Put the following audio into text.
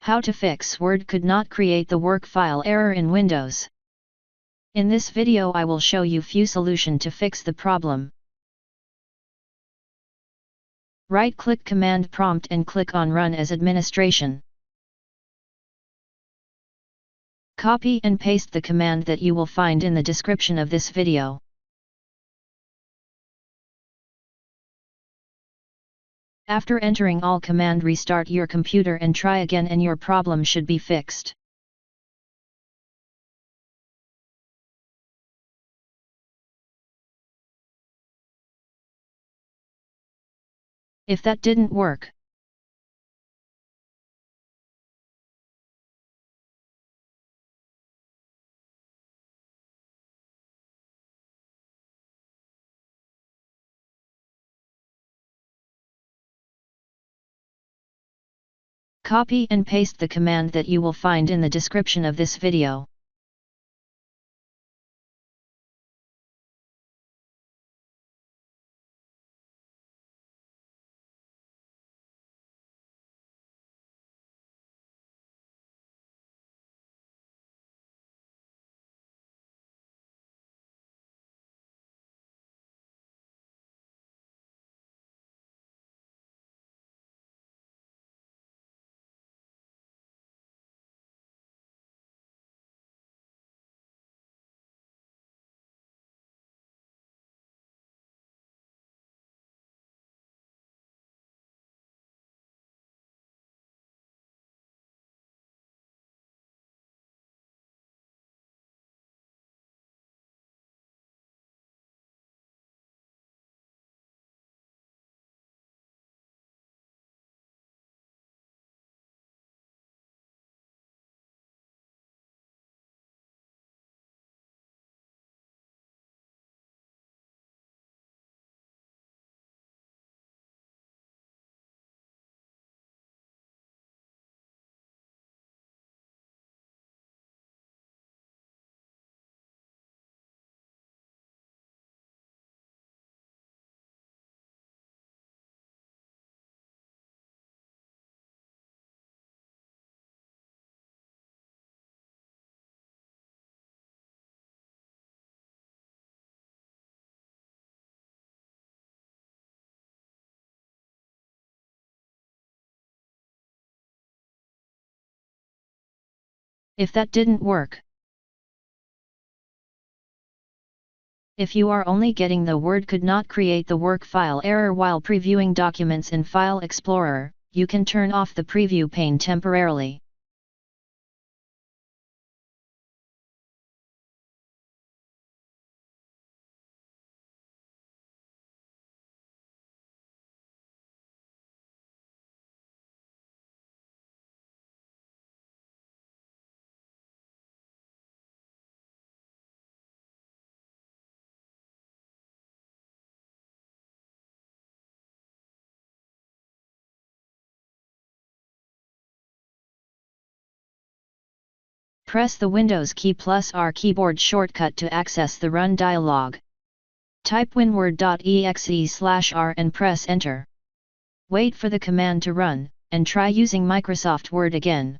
How to fix Word could not create the work file error in Windows. In this video I will show you few solution to fix the problem. Right-click command prompt and click on Run as administration. Copy and paste the command that you will find in the description of this video. After entering all command, restart your computer and try again and your problem should be fixed. If that didn't work, copy and paste the command that you will find in the description of this video. If that didn't work, if you are only getting the Word could not create the work file error while previewing documents in File Explorer, you can turn off the preview pane temporarily. Press the Windows key plus R keyboard shortcut to access the Run dialog. Type winword.exe/r and press Enter. Wait for the command to run, and try using Microsoft Word again.